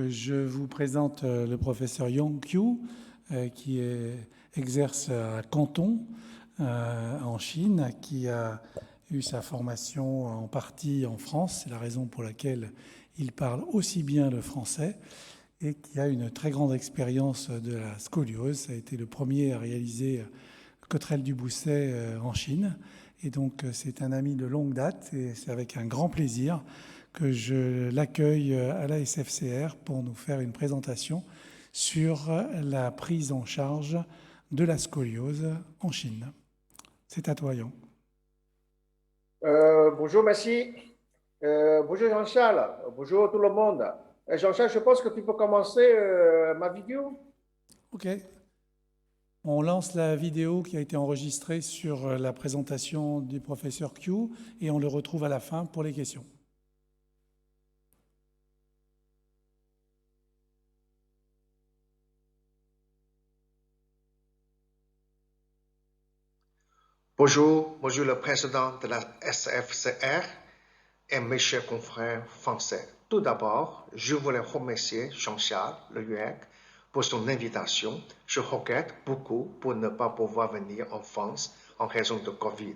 Je vous présente le professeur Yong Qiu, qui exerce à Canton, en Chine, qui a eu sa formation en partie en France. C'est la raison pour laquelle il parle aussi bien le français et qui a une très grande expérience de la scoliose. Ça a été le premier à réaliser Cotterelle du Bousset en Chine. Et donc, c'est un ami de longue date et c'est avec un grand plaisir que je l'accueille à la SFCR pour nous faire une présentation sur la prise en charge de la scoliose en Chine. C'est à toi, Yang. Bonjour, merci. Bonjour Jean-Charles. Bonjour tout le monde. Jean-Charles, je pense que tu peux commencer ma vidéo. OK. On lance la vidéo qui a été enregistrée sur la présentation du professeur Qiu et on le retrouve à la fin pour les questions. Bonjour le président de la SFCR et mes chers confrères français. Tout d'abord, je voulais remercier Jean-Charles Le Huec pour son invitation. Je regrette beaucoup pour ne pas pouvoir venir en France en raison de Covid.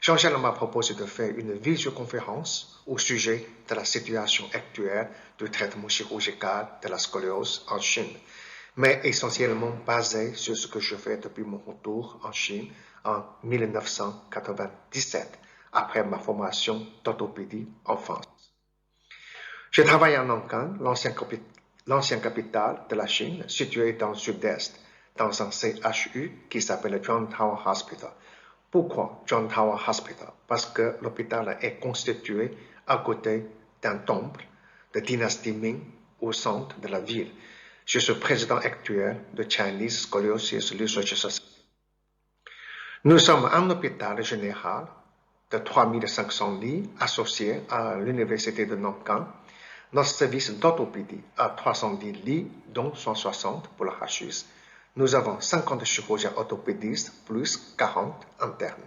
Jean-Charles m'a proposé de faire une visioconférence au sujet de la situation actuelle du traitement chirurgical de la scoliose en Chine, mais essentiellement basé sur ce que je fais depuis mon retour en Chine en 1997, après ma formation d'orthopédie en France. Je travaille à Nankin, l'ancienne capitale de la Chine, située dans le sud-est, dans un CHU qui s'appelle John Tower Hospital. Pourquoi John Tower Hospital? Parce que l'hôpital est constitué à côté d'un temple de dynastie Ming au centre de la ville. Je suis président actuel de Chinese Scoliosis Research Society. Nous sommes un hôpital général de 3500 lits associés à l'Université de Nankin. Notre service d'orthopédie a 310 lits, dont 160 pour la HUS. Nous avons 50 chirurgiens orthopédistes plus 40 internes.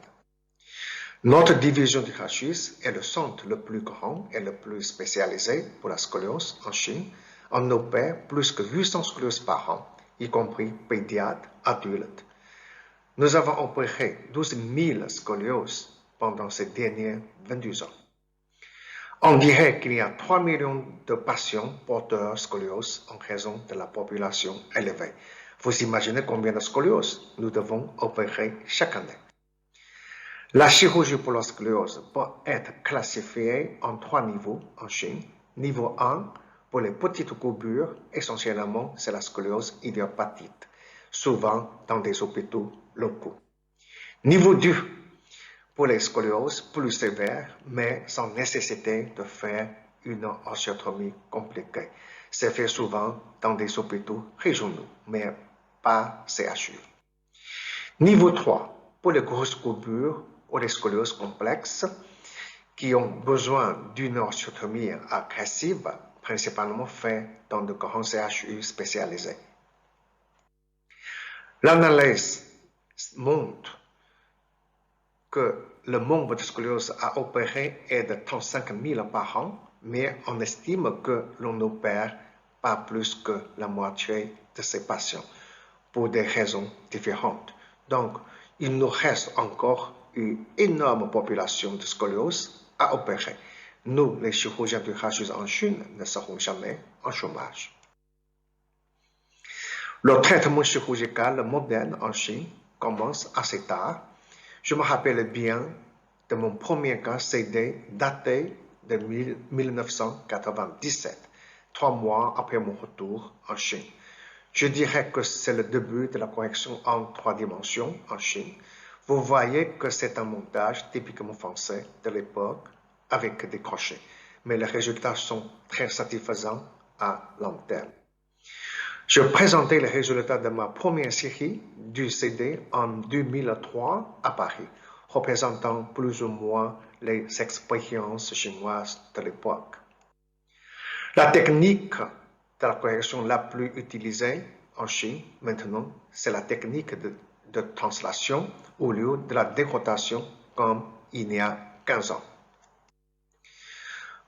Notre division du HUS est le centre le plus grand et le plus spécialisé pour la scoliose en Chine. On opère plus que 800 scolioses par an, y compris pédiatres, adultes. Nous avons opéré 12 000 scolioses pendant ces derniers 22 ans. On dirait qu'il y a 3 millions de patients porteurs de scoliose en raison de la population élevée. Vous imaginez combien de scolioses nous devons opérer chaque année. La chirurgie pour la scoliose peut être classifiée en 3 niveaux en Chine. Niveau 1, pour les petites courbures, essentiellement c'est la scoliose idiopathique, souvent dans des hôpitaux locaux. Niveau 2, pour les scolioses plus sévères, mais sans nécessité de faire une osteotomie compliquée. C'est fait souvent dans des hôpitaux régionaux, mais pas CHU. Niveau 3, pour les grosses courbures ou les scolioses complexes qui ont besoin d'une osteotomie agressive, principalement faite dans de grands CHU spécialisés. L'analyse montre que le nombre de scolioses à opérer est de 35 000 par an, mais on estime que l'on opère pas plus que la moitié de ces patients pour des raisons différentes. Donc, il nous reste encore une énorme population de scolioses à opérer. Nous, les chirurgiens du HUS en Chine, ne serons jamais en chômage. Le traitement chirurgical moderne en Chine commence assez tard. Je me rappelle bien de mon premier cas CD daté de 1997, 3 mois après mon retour en Chine. Je dirais que c'est le début de la correction en 3 dimensions en Chine. Vous voyez que c'est un montage typiquement français de l'époque avec des crochets, mais les résultats sont très satisfaisants à long terme. Je présentais les résultats de ma première série du CD en 2003 à Paris, représentant plus ou moins les expériences chinoises de l'époque. La technique de la correction la plus utilisée en Chine maintenant, c'est la technique de translation au lieu de la décotation comme il y a 15 ans.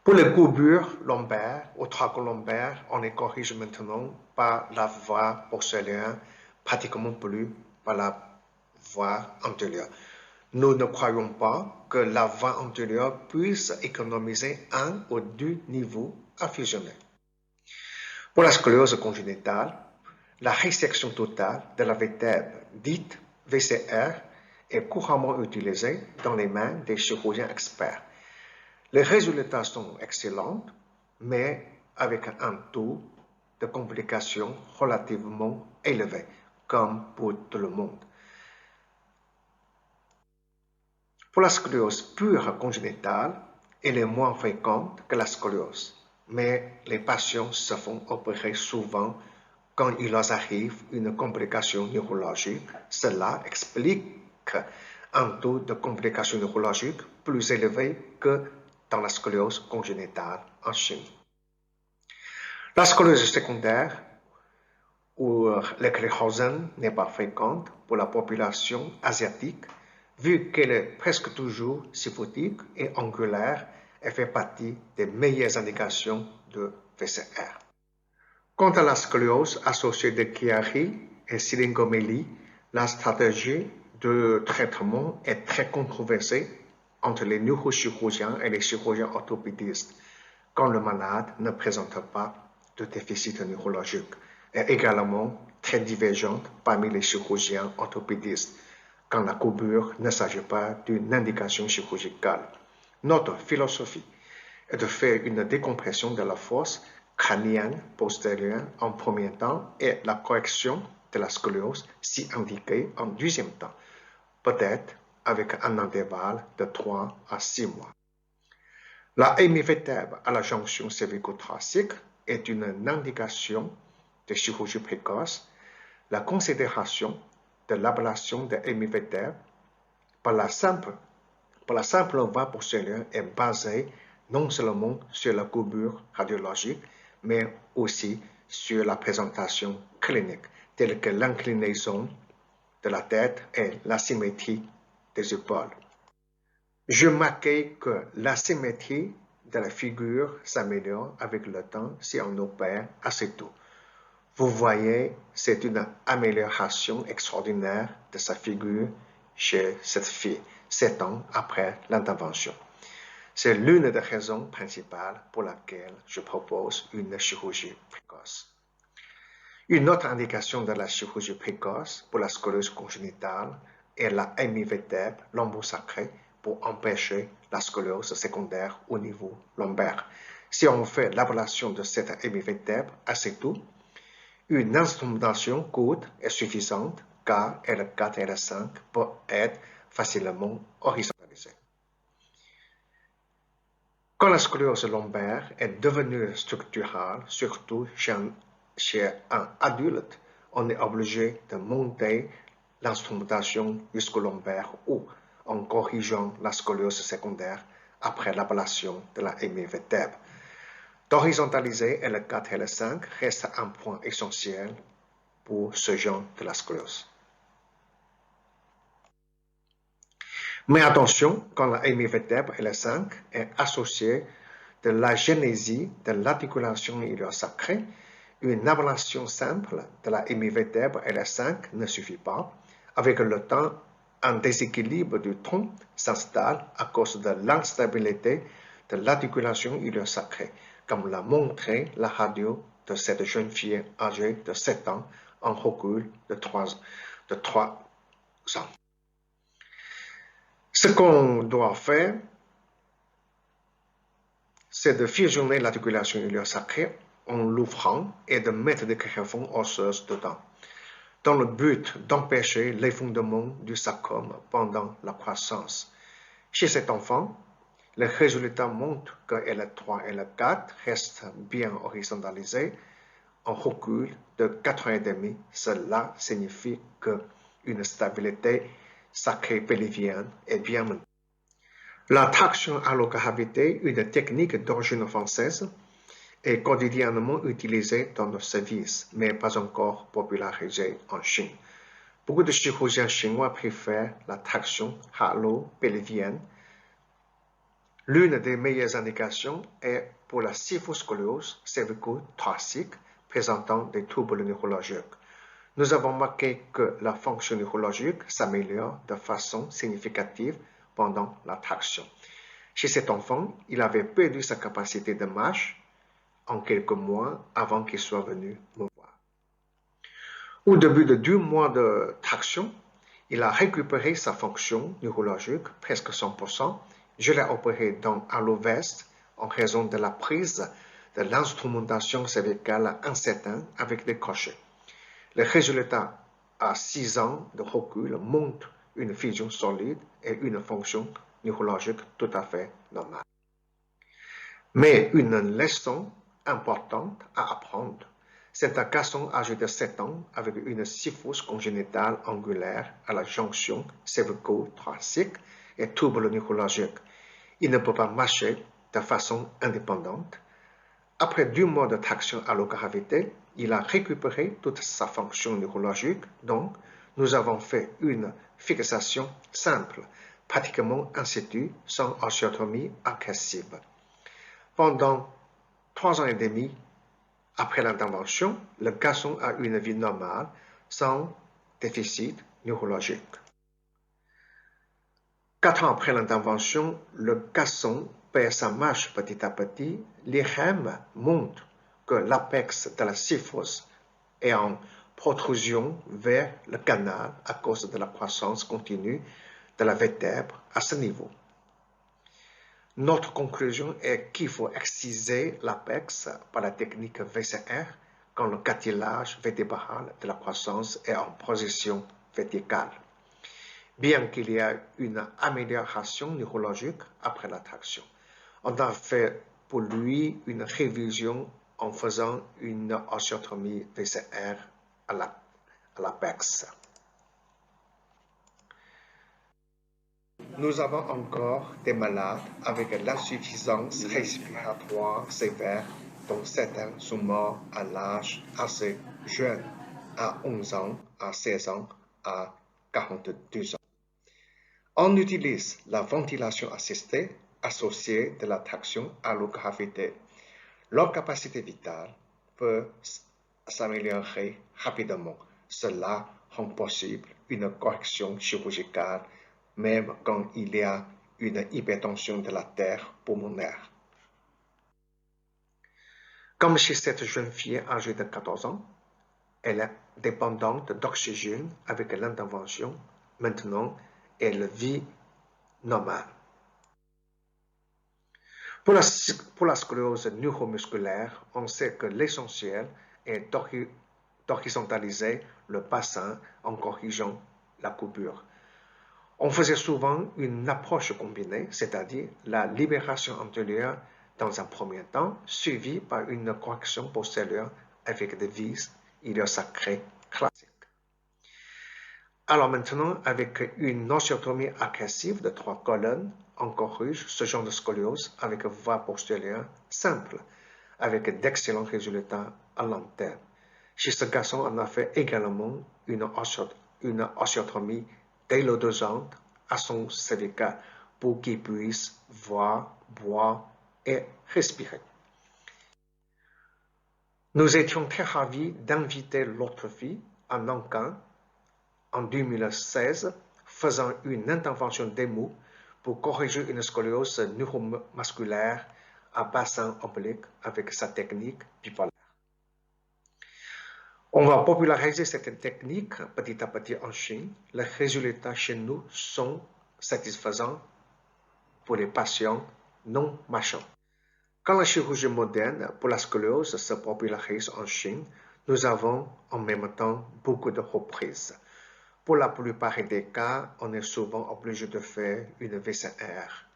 Pour les courbures lombaires ou tracholombaires, on les corrige maintenant par la voie porcelaine, pratiquement plus par la voie antérieure. Nous ne croyons pas que la voie antérieure puisse économiser un ou deux niveaux à fusionner. Pour la scoliose congénitale, la résection totale de la vertèbre, dite VCR, est couramment utilisée dans les mains des chirurgiens experts. Les résultats sont excellents, mais avec un taux de complications relativement élevé, comme pour tout le monde. Pour la scoliose pure congénitale, elle est moins fréquente que la scoliose, mais les patients se font opérer souvent quand il leur arrive une complication neurologique. Cela explique un taux de complications neurologiques plus élevé que dans la scoliose congénitale en Chine. La scoliose secondaire ou l'éclairose n'est pas fréquente pour la population asiatique, vu qu'elle est presque toujours syphotique et angulaire et fait partie des meilleures indications de VCR. Quant à la scoliose associée de Chiari et syringomélie, la stratégie de traitement est très controversée entre les neurochirurgiens et les chirurgiens orthopédistes quand le malade ne présente pas de déficit neurologique, et également très divergente parmi les chirurgiens orthopédistes quand la courbure ne s'agit pas d'une indication chirurgicale. Notre philosophie est de faire une décompression de la fosse crânienne postérieure en premier temps et la correction de la scoliose si indiquée en deuxième temps, peut-être avec un intervalle de 3 à 6 mois. La hémivertèbre à la jonction cervico-thoracique est une indication de chirurgie précoce. La considération de l'ablation de l'hémivertèbre par la simple voie porcelaine est basée non seulement sur la courbure radiologique, mais aussi sur la présentation clinique, telle que l'inclinaison de la tête et la symétrie des épaules. Je marquais que la symétrie de la figure s'améliore avec le temps si on opère assez tôt. Vous voyez, c'est une amélioration extraordinaire de sa figure chez cette fille, 7 ans après l'intervention. C'est l'une des raisons principales pour laquelle je propose une chirurgie précoce. Une autre indication de la chirurgie précoce pour la scoliose congénitale est la hémivertèbre lombosacrée pour empêcher la scoliose secondaire au niveau lombaire. Si on fait l'ablation de cette hémivertèbre assez tôt, une instrumentation courte est suffisante car L4 et L5 peuvent être facilement horizontalisés. Quand la scoliose lombaire est devenue structurale, surtout chez un adulte, on est obligé de monter l'instrumentation jusqu'au-lombaire ou en corrigeant la scoliose secondaire après l'ablation de la hémivertèbre. D'horizontaliser L4 et L5 reste un point essentiel pour ce genre de la scoliose. Mais attention, quand la hémivertèbre L5 est associée de la génésie de l'articulation iliosacrée, une ablation simple de la hémivertèbre L5 ne suffit pas. Avec le temps, un déséquilibre du tronc s'installe à cause de l'instabilité de l'articulation iliosacrée, comme l'a montré la radio de cette jeune fille âgée de 7 ans en recul de 3 ans. Ce qu'on doit faire, c'est de fusionner l'articulation iliosacrée en l'ouvrant et de mettre des greffons osseuses dedans, dans le but d'empêcher l'effondrement du sarcome pendant la croissance. Chez cet enfant, les résultats montrent que L3 et L4 restent bien horizontalisés en recul de 4 ans et demi. Cela signifie qu'une stabilité sacrée-pelvienne est bien maintenue. La traction à l'allogravité, une technique d'origine française, est quotidiennement utilisée dans nos services, mais pas encore popularisée en Chine. Beaucoup de chirurgiens chinois préfèrent la traction halo-pelvienne. L'une des meilleures indications est pour la kyphoscoliose cervico-thoracique présentant des troubles neurologiques. Nous avons marqué que la fonction neurologique s'améliore de façon significative pendant la traction. Chez cet enfant, il avait perdu sa capacité de marche en quelques mois avant qu'il soit venu me voir. Au début de 2 mois de traction, il a récupéré sa fonction neurologique, presque 100%. Je l'ai opéré à l'ouest en raison de la prise de l'instrumentation cervicale incertaine avec des crochets. Le résultat à 6 ans de recul montre une fusion solide et une fonction neurologique tout à fait normale. Mais une leçon importante à apprendre. C'est un garçon âgé de 7 ans avec une kyphose congénitale angulaire à la jonction cervico-thoracique et trouble neurologique. Il ne peut pas marcher de façon indépendante. Après 2 mois de traction à l'eau-gravité, il a récupéré toute sa fonction neurologique, donc nous avons fait une fixation simple, pratiquement in situ, sans osteotomie agressive. Pendant 3 ans et demi, après l'intervention, le garçon a une vie normale, sans déficit neurologique. 4 ans après l'intervention, le garçon perd sa marche petit à petit. L'IRM montre que l'apex de la kyphose est en protrusion vers le canal à cause de la croissance continue de la vertèbre à ce niveau. Notre conclusion est qu'il faut exciser l'apex par la technique VCR quand le cartilage vertébral de la croissance est en position verticale. Bien qu'il y ait une amélioration neurologique après la traction, on a fait pour lui une révision en faisant une osteotomie VCR à l'apex. Nous avons encore des malades avec l'insuffisance respiratoire sévère, dont certains sont morts à l'âge assez jeune, à 11 ans, à 16 ans, à 42 ans. On utilise la ventilation assistée associée de la traction à l'eau-gravité. Leur capacité vitale peut s'améliorer rapidement. Cela rend possible une correction chirurgicale même quand il y a une hypertension de l'artère pulmonaire. Comme chez cette jeune fille âgée de 14 ans, elle est dépendante d'oxygène avec l'intervention. Maintenant, elle vit normale. Pour la sclérose neuromusculaire, on sait que l'essentiel est d'horizontaliser le bassin en corrigeant la coupure. On faisait souvent une approche combinée, c'est-à-dire la libération antérieure dans un premier temps, suivie par une correction postérieure avec des vis iliosacrées classiques. Alors maintenant, avec une osteotomie agressive de 3 colonnes, on corrige ce genre de scoliose avec voie postérieure simple, avec d'excellents résultats à long terme. Chez ce garçon, on a fait également une osteotomie délodosante à son cervical pour qu'il puisse voir, boire et respirer. Nous étions très ravis d'inviter l'autre fille à Nankin en 2016, faisant une intervention démo pour corriger une scoliose neuromusculaire à bassin oblique avec sa technique bipolaire. On va populariser cette technique petit à petit en Chine. Les résultats chez nous sont satisfaisants pour les patients non marchants. Quand la chirurgie moderne pour la scoliose se popularise en Chine, nous avons en même temps beaucoup de reprises. Pour la plupart des cas, on est souvent obligé de faire une VCR.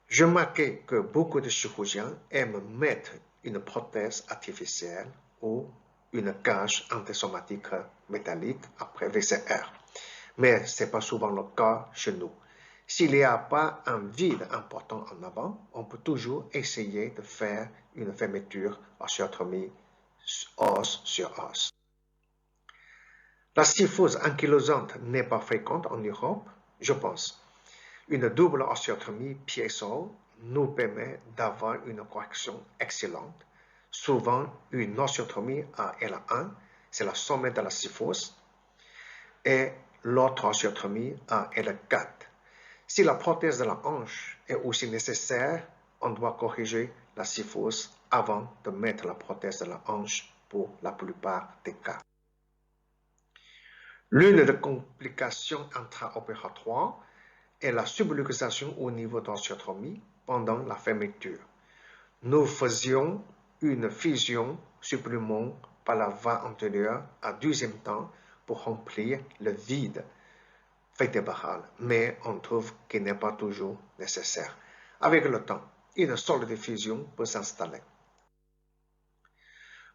Je remarquais que beaucoup de chirurgiens aiment mettre une prothèse artificielle ou une cage antisomatique métallique après VCR. Mais ce n'est pas souvent le cas chez nous. S'il n'y a pas un vide important en avant, on peut toujours essayer de faire une fermeture osteotomie os sur os. La kyphose ankylosante n'est pas fréquente en Europe, je pense. Une double osteotomie pied-sol nous permet d'avoir une correction excellente. Souvent, une osteotomie à L1, c'est le sommet de la kyphose, et l'autre osteotomie à L4. Si la prothèse de la hanche est aussi nécessaire, on doit corriger la kyphose avant de mettre la prothèse de la hanche pour la plupart des cas. L'une des complications intraopératoires est la subluxation au niveau d'osteotomie pendant la fermeture. Nous faisions une fusion supplément par la voie antérieure à deuxième temps pour remplir le vide vertébral, mais on trouve qu'il n'est pas toujours nécessaire. Avec le temps, une seule diffusion peut s'installer.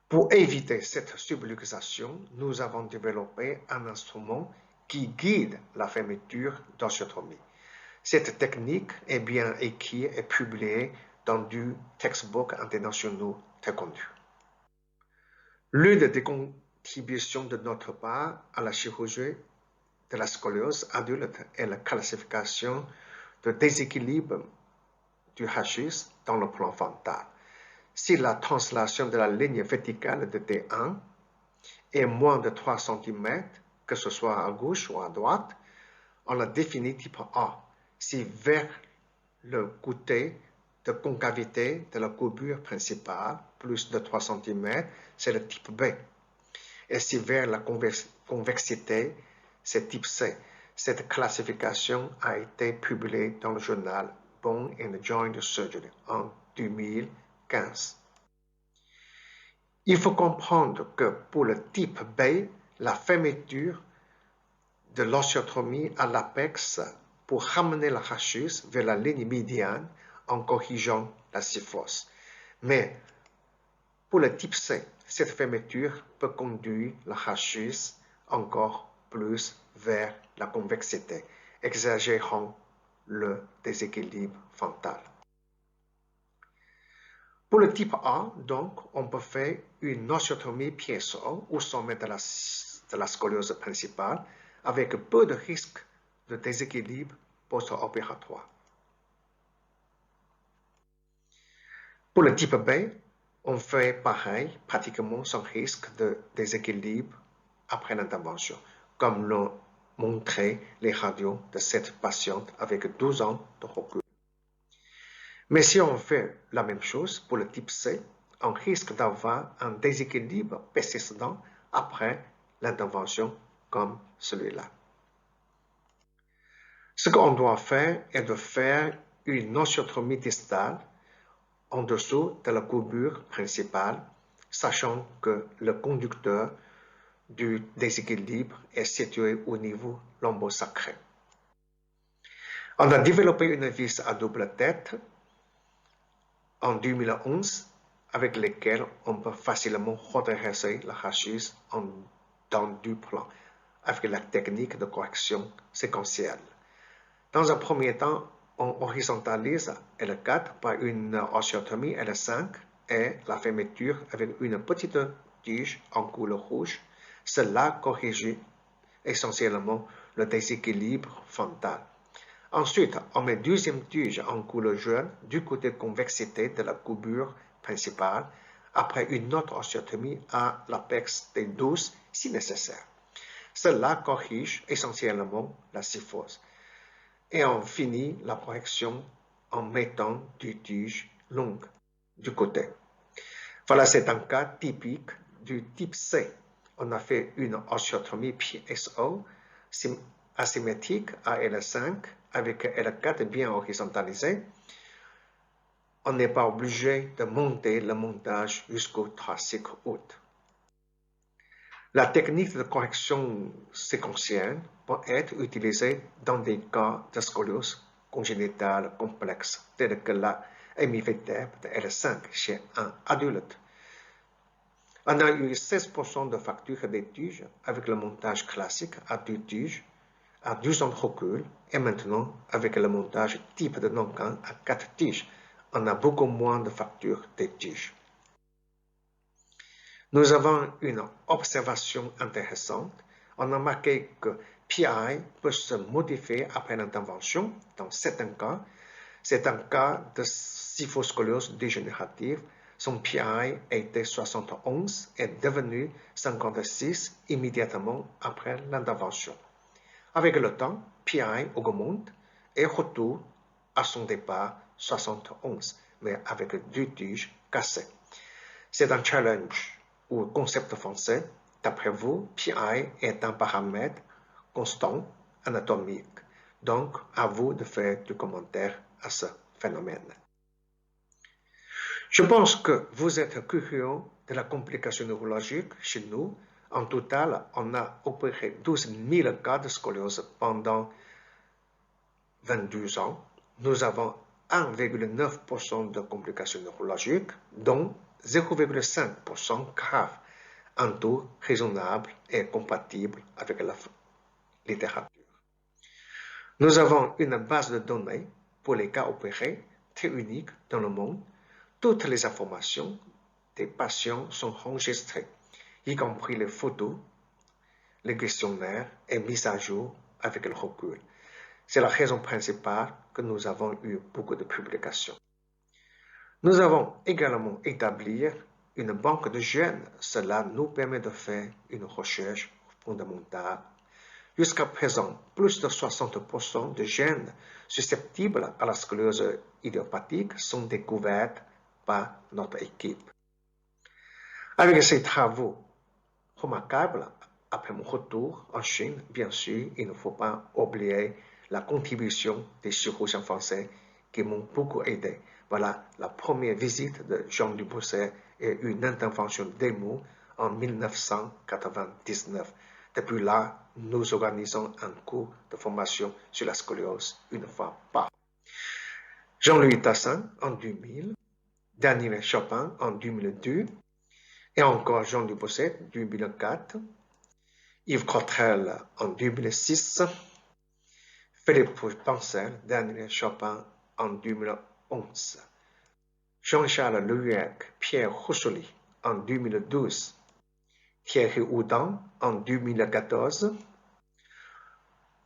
Pour éviter cette subluxation, nous avons développé un instrument qui guide la fermeture d'osteotomie. Cette technique est bien écrite et publiée dans du textbook internationaux très connus. L'une des contributions de notre part à la chirurgie de la scoliose adulte est la classification de déséquilibre du rachis dans le plan frontal. Si la translation de la ligne verticale de T1 est moins de 3 cm, que ce soit à gauche ou à droite, on la définit type A. Si vers le côté de concavité de la courbure principale, plus de 3 cm, c'est le type B. Et si vers la convexité, c'est type C. Cette classification a été publiée dans le journal Bone and Joint Surgery en 2015. Il faut comprendre que pour le type B, la fermeture de l'osteotomie à l'apex pour ramener la rachis vers la ligne médiane en corrigeant la kyphose. Mais pour le type C, cette fermeture peut conduire la rachis encore plus vers la convexité, exagérant le déséquilibre frontal. Pour le type A, donc, on peut faire une osteotomie PSO au sommet de la scoliose principale avec peu de risque de déséquilibre post-opératoire. Pour le type B, on fait pareil, pratiquement sans risque de déséquilibre après l'intervention, comme l'ont montré les radios de cette patiente avec 12 ans de recul. Mais si on fait la même chose pour le type C, on risque d'avoir un déséquilibre persistant après l'intervention comme celui-là. Ce qu'on doit faire est de faire une osteotomie distale en dessous de la courbure principale, sachant que le conducteur du déséquilibre est situé au niveau lombosacré. On a développé une vis à double tête en 2011 avec lesquelles on peut facilement redresser la rachis dans deux plans avec la technique de correction séquentielle. Dans un premier temps, on horizontalise L4 par une osteotomie L5 et la fermeture avec une petite tige en couleur rouge. Cela corrige essentiellement le déséquilibre frontal. Ensuite, on met deuxième tige en couleur jaune du côté de convexité de la courbure principale après une autre osteotomie à l'apex des 12 si nécessaire. Cela corrige essentiellement la kyphose. Et on finit la correction en mettant des tiges longues du côté. Voilà, c'est un cas typique du type C. On a fait une osteotomie PSO asymétrique à L5 avec L4 bien horizontalisé. On n'est pas obligé de monter le montage jusqu'au thoracique haut. La technique de correction séquentielle peut être utilisée dans des cas de scoliose congénitale complexe, tels que la hémivertèbre de L5 chez un adulte. On a eu 16% de fractures des tiges avec le montage classique à 2 tiges, à 2 ans de recul, et maintenant avec le montage type de Nankin à 4 tiges, on a beaucoup moins de fractures des tiges. Nous avons une observation intéressante. On a marqué que PI peut se modifier après l'intervention. Dans certains cas, C'est un cas de kyphoscoliose dégénérative. Son PI était 71 et est devenu 56 immédiatement après l'intervention. Avec le temps, PI augmente et retourne à son départ 71, mais avec deux tiges cassées. C'est un challenge ou concept français. D'après vous, PI est un paramètre constant anatomique. Donc, à vous de faire du commentaire à ce phénomène. Je pense que vous êtes curieux de la complication neurologique chez nous. En total, on a opéré 12 000 cas de scoliose pendant 22 ans. Nous avons 1,9% de complications neurologiques, dont 0,5% graves, un taux raisonnable et compatible avec la littérature. Nous avons une base de données pour les cas opérés très unique dans le monde. Toutes les informations des patients sont enregistrées, y compris les photos, les questionnaires et mises à jour avec le recul. C'est la raison principale que nous avons eu beaucoup de publications. Nous avons également établi une banque de gènes. Cela nous permet de faire une recherche fondamentale. Jusqu'à présent, plus de 60% de gènes susceptibles à la sclérose idiopathique sont découverts par notre équipe. Avec ces travaux remarquables, après mon retour en Chine, bien sûr, il ne faut pas oublier la contribution des chirurgiens français qui m'ont beaucoup aidé. Voilà la première visite de Jean Dubousset et une intervention démo en 1999. Depuis là, nous organisons un cours de formation sur la scoliose une fois par an. Jean-Louis Tassin en 2000, Daniel Chopin en 2002, et encore Jean Dubousset en 2004, Yves Cottrell en 2006, Philippe Pancel, Daniel Chopin en 2011, Jean-Charles Lehuec, Pierre Roussoli en 2012, Thierry Houdin en 2014,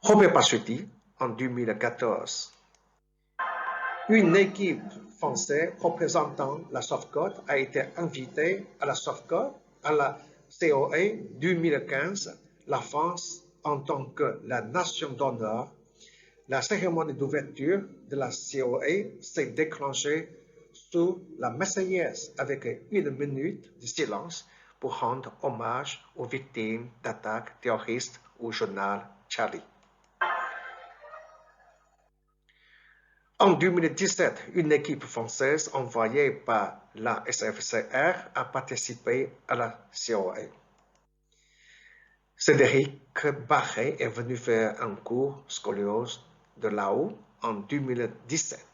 Robert Passuti en 2014. Une équipe française représentant la Sofcode a été invitée à la Sofcode, à la COA 2015, la France en tant que la nation d'honneur. La cérémonie d'ouverture de la COA s'est déclenchée sous la Marseillaise avec 1 minute de silence pour rendre hommage aux victimes d'attaques terroristes au journal Charlie. En 2017, une équipe française envoyée par la SFCR a participé à la COA. Cédric Barré est venu faire un cours scoliose de là-haut en 2017.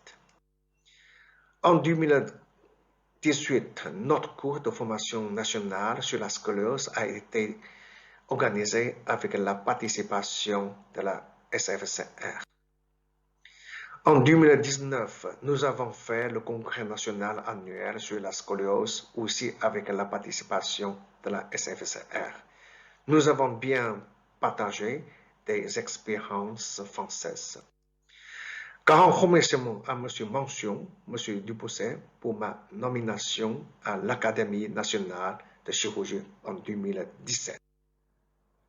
En 2018, notre cours de formation nationale sur la scoliose a été organisé avec la participation de la SFCR. En 2019, nous avons fait le congrès national annuel sur la scoliose, aussi avec la participation de la SFCR. Nous avons bien partagé des expériences françaises. Grand remerciement à M. Mention, M. Dubousset, pour ma nomination à l'Académie nationale de chirurgie en 2017.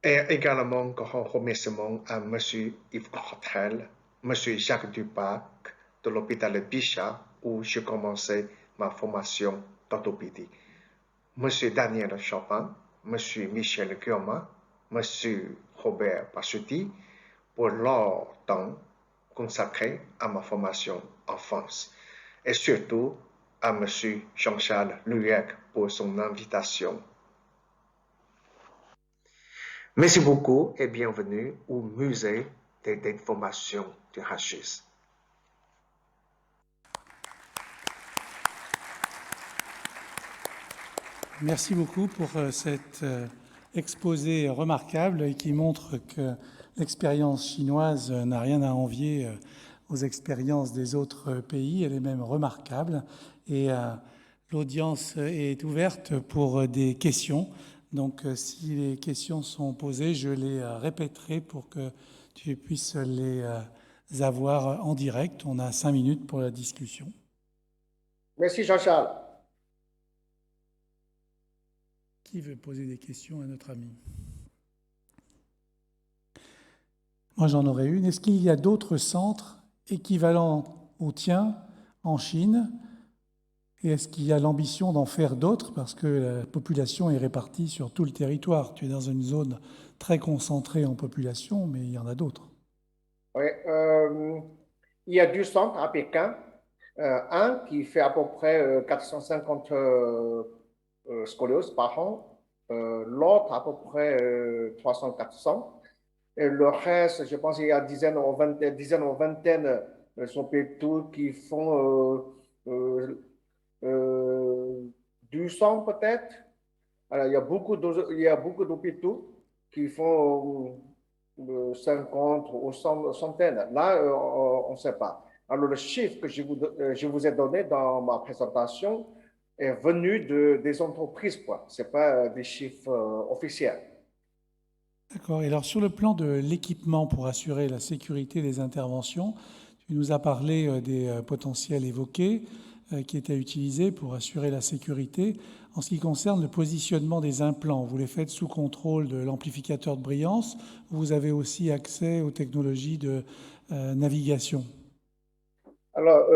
Et également grand remerciement à M. Yves Cottrell, M. Jacques Dupac de l'hôpital Bichat où j'ai commencé ma formation d'orthopédie, M. Daniel Chopin, M. Michel Guillaume, M. Robert Passuti pour leur temps consacré à ma formation en France et surtout à M. Jean-Charles Lehuec pour son invitation. Merci beaucoup et bienvenue au musée des déformations du rachis. Merci beaucoup pour cet exposé remarquable et qui montre que l'expérience chinoise n'a rien à envier aux expériences des autres pays. Elle est même remarquable. Et l'audience est ouverte pour des questions. Donc, si les questions sont posées, je les répéterai pour que tu puisses les avoir en direct. On a 5 minutes pour la discussion. Merci Jean-Charles. Qui veut poser des questions à notre ami? Moi, j'en aurais une. Est-ce qu'il y a d'autres centres équivalents au tien en Chine? Et est-ce qu'il y a l'ambition d'en faire d'autres? Parce que la population est répartie sur tout le territoire. Tu es dans une zone très concentrée en population, mais il y en a d'autres. Oui, il y a 2 centres à Pékin. Un qui fait à peu près 450 scolioses par an. L'autre à peu près 300-400. Et le reste, je pense qu'il y a dizaines ou vingtaines hôpitaux qui font 200 peut-être. Alors, il y a beaucoup d'hôpitaux qui font 50 ou 100 centaines. Là, on ne sait pas. Alors, le chiffre que je vous ai donné dans ma présentation est venu des entreprises, quoi. Ce n'est pas des chiffres officiels. D'accord. Et alors, sur le plan de l'équipement pour assurer la sécurité des interventions, tu nous as parlé des potentiels évoqués qui étaient utilisés pour assurer la sécurité. En ce qui concerne le positionnement des implants, vous les faites sous contrôle de l'amplificateur de brillance ou vous avez aussi accès aux technologies de navigation? Alors,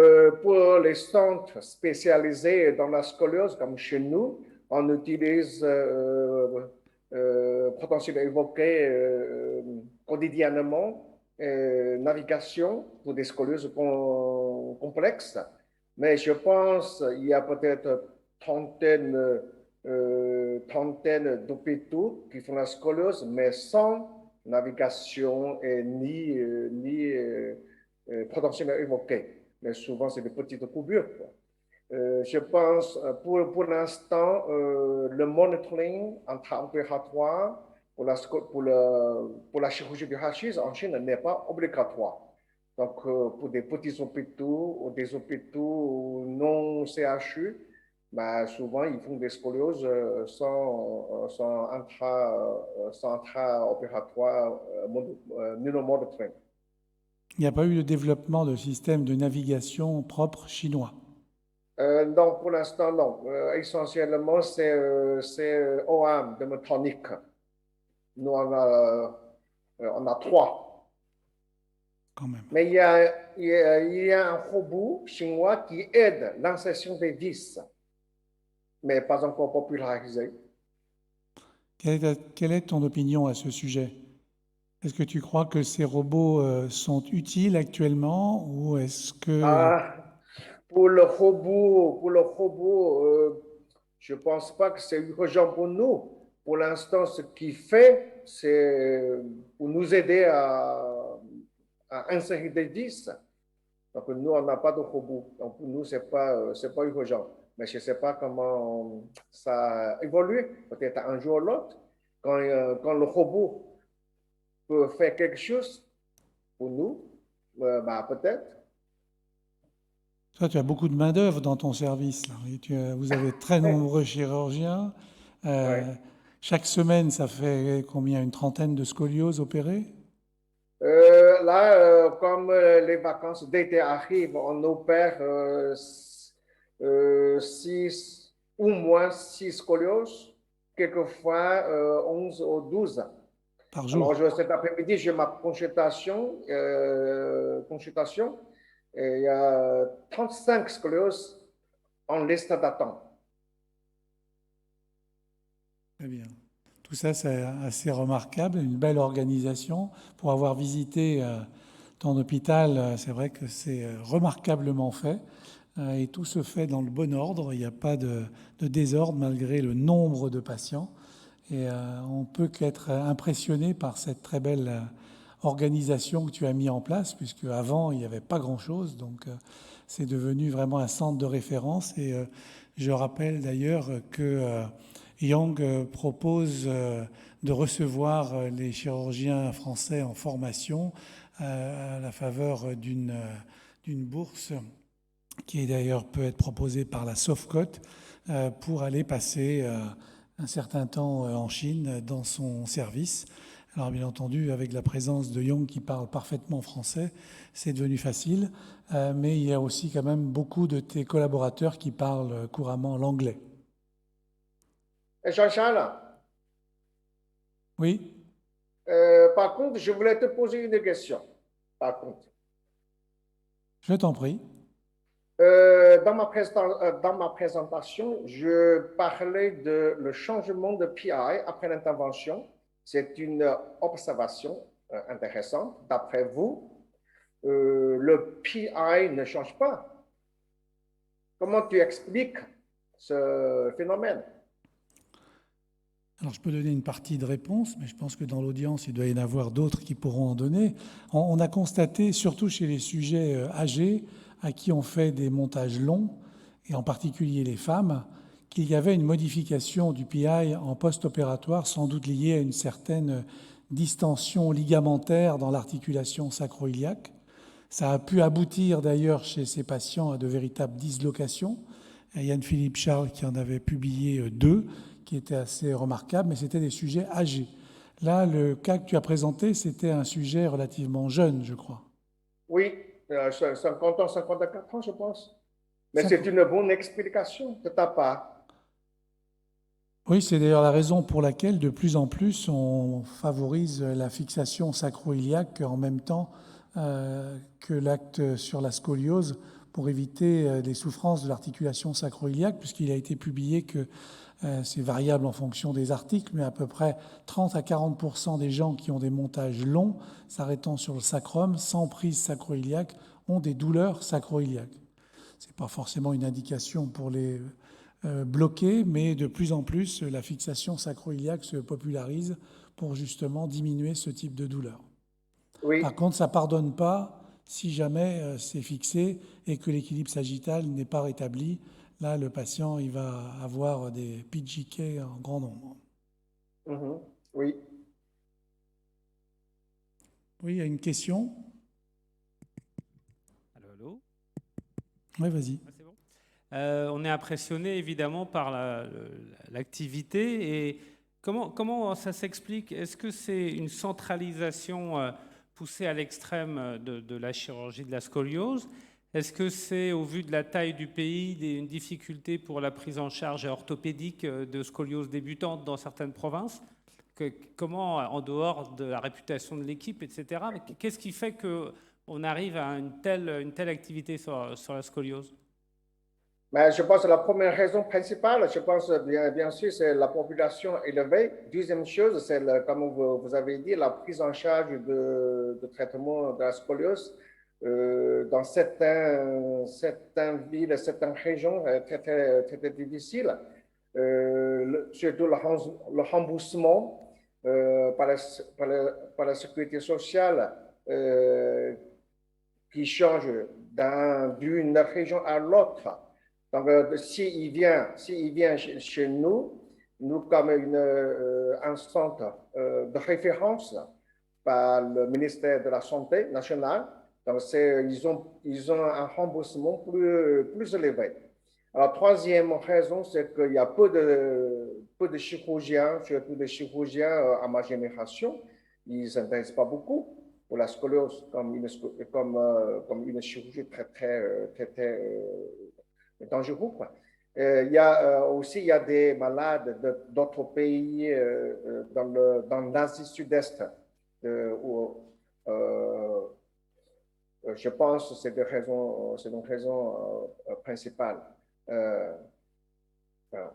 pour les centres spécialisés dans la scoliose, comme chez nous, on utilise potentiel évoqué quotidiennement navigation pour des scolioses complexes. Mais je pense qu'il y a peut-être trentaine d'hôpitaux qui font la scoliose, mais sans navigation et ni potentiel évoqué. Mais souvent, c'est des petites coupures. Je pense, pour l'instant, le monitoring intra-opératoire pour la chirurgie du hachis en Chine n'est pas obligatoire. Donc, pour des petits hôpitaux ou des hôpitaux non CHU, ben, souvent, ils font des scolioses sans intra-opératoire monitoring. Il n'y a pas eu de développement de système de navigation propre chinois? Non, pour l'instant, non. Essentiellement, c'est OAM de Medtronic. Nous, on a 3. Quand même. Mais il y a un robot chinois qui aide l'insertion des vis, mais pas encore popularisé. Quelle est ton opinion à ce sujet? Est-ce que tu crois que ces robots sont utiles actuellement ou est-ce que... Pour le robot, je ne pense pas que c'est urgent pour nous. Pour l'instant, ce qu'il fait, c'est pour nous aider à insérer des vis. Donc, nous, on n'a pas de robot. Donc, pour nous, ce n'est pas urgent. Mais je ne sais pas comment ça évolue. Peut-être un jour ou l'autre, quand le robot peut faire quelque chose pour nous, bah, peut-être. Toi, tu as beaucoup de main-d'œuvre dans ton service, là. Et vous avez très nombreux chirurgiens. Ouais. Chaque semaine, ça fait combien? Une trentaine de scolioses opérées? Là, comme les vacances d'été arrivent, on opère 6 ou moins 6 scolioses, quelquefois 11 ou 12. Par jour? Alors, cet après-midi, j'ai ma consultation. Et il y a 35 scolioses en liste d'attente. Très bien. Tout ça, c'est assez remarquable, une belle organisation. Pour avoir visité ton hôpital, c'est vrai que c'est remarquablement fait. Et tout se fait dans le bon ordre. Il n'y a pas de désordre malgré le nombre de patients. Et on peut qu'être impressionné par cette très belle organisation que tu as mis en place, puisque avant il n'y avait pas grand-chose. Donc c'est devenu vraiment un centre de référence. Et je rappelle d'ailleurs que Yang propose de recevoir les chirurgiens français en formation à la faveur d'une bourse qui d'ailleurs peut être proposée par la Sofcote pour aller passer un certain temps en Chine dans son service. Alors bien entendu, avec la présence de Young qui parle parfaitement français, c'est devenu facile, mais il y a aussi quand même beaucoup de tes collaborateurs qui parlent couramment l'anglais. Et Jean-Charles, Oui, par contre, je voulais te poser une question. Par contre, je t'en prie. dans ma présentation, je parlais de le changement de PI après l'intervention. C'est une observation intéressante. D'après vous, le PI ne change pas. Comment tu expliques ce phénomène? Alors je peux donner une partie de réponse, mais je pense que dans l'audience, il doit y en avoir d'autres qui pourront en donner. On a constaté, surtout chez les sujets âgés, à qui on fait des montages longs, et en particulier les femmes, qu'il y avait une modification du PI en post-opératoire, sans doute liée à une certaine distension ligamentaire dans l'articulation sacro-iliaque. Ça a pu aboutir d'ailleurs chez ces patients à de véritables dislocations. Yann-Philippe Charles qui en avait publié 2, qui étaient assez remarquables, mais c'était des sujets âgés. Là, le cas que tu as présenté, c'était un sujet relativement jeune, je crois. Oui, 50 ans, 54 ans, je pense. Mais c'est 50. une bonne explication de ta part. Oui, c'est d'ailleurs la raison pour laquelle de plus en plus on favorise la fixation sacro-iliaque en même temps que l'acte sur la scoliose pour éviter les souffrances de l'articulation sacro-iliaque, puisqu'il a été publié que c'est variable en fonction des articles, mais à peu près 30 à 40% des gens qui ont des montages longs s'arrêtant sur le sacrum sans prise sacro-iliaque ont des douleurs sacro-iliaques. Ce n'est pas forcément une indication pour les bloquer, mais de plus en plus, la fixation sacro-iliaque se popularise pour justement diminuer ce type de douleur. Oui, Par contre, ça ne pardonne pas si jamais c'est fixé et que l'équilibre sagittal n'est pas rétabli. Là, le patient, il va avoir des PGK en grand nombre. oui. Oui, il y a une question. Allô, allô. Oui, vas-y. Ah, c'est bon. On est impressionné évidemment par l'activité et comment ça s'explique? Est-ce que c'est une centralisation poussée à l'extrême de la chirurgie de la scoliose? Est-ce que c'est, au vu de la taille du pays, une difficulté pour la prise en charge orthopédique de scoliose débutante dans certaines provinces? Comment, en dehors de la réputation de l'équipe, etc., qu'est-ce qui fait qu'on arrive à une telle activité sur la scoliose? Mais je pense que la première raison principale, je pense bien sûr, c'est la population élevée. Deuxième chose, c'est, comme vous avez dit, la prise en charge de traitement de la scoliose. Dans certaines villes, certaines régions, très difficiles. Surtout le remboursement par la sécurité sociale qui change d'une région à l'autre. Donc, s'il vient chez nous, nous comme un centre de référence par le ministère de la Santé nationale, donc ils ont un remboursement plus élevé. Alors, troisième raison, c'est qu'il y a peu de chirurgiens, surtout des chirurgiens à ma génération, ils ne s'intéressent pas beaucoup pour la scoliose comme une chirurgie très dangereux, quoi. Il y a aussi il y a des malades d'autres pays dans l'Asie Sud-Est où je pense que c'est une raison principale. Voilà.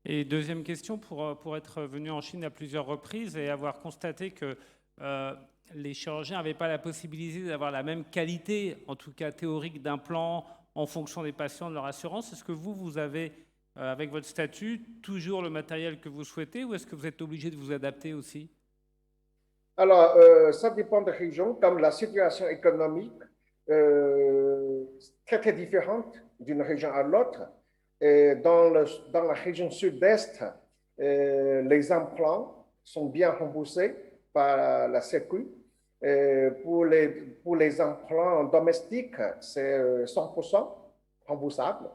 Et deuxième question, pour être venu en Chine à plusieurs reprises et avoir constaté que les chirurgiens n'avaient pas la possibilité d'avoir la même qualité, en tout cas théorique, d'implant en fonction des patients, de leur assurance. Est-ce que vous avez, avec votre statut, toujours le matériel que vous souhaitez ou est-ce que vous êtes obligé de vous adapter aussi? Alors, ça dépend des régions, comme la situation économique très différente d'une région à l'autre. Dans la région sud-est, les implants sont bien remboursés par la Sécu. Pour les implants domestiques, c'est 100% remboursable.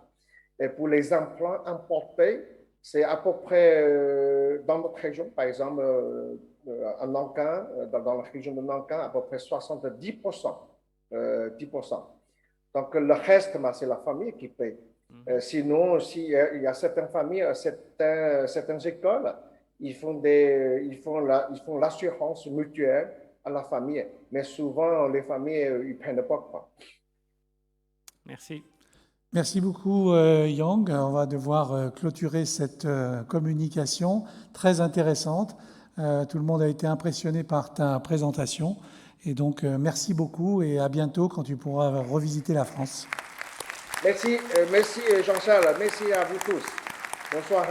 Et pour les implants importés, C'est à peu près dans notre région, par exemple, en Nankin, dans la région de Nankin, à peu près 70%. 10%. Donc, le reste, c'est la famille qui paye. Sinon, il y a certaines familles, certaines écoles, ils font l'assurance mutuelle à la famille. Mais souvent, les familles, ils ne prennent pas, quoi. Merci. Merci beaucoup, Yang. On va devoir clôturer cette communication très intéressante. Tout le monde a été impressionné par ta présentation. Et donc, merci beaucoup et à bientôt quand tu pourras revisiter la France. Merci Jean-Charles. Merci à vous tous. Bonsoir.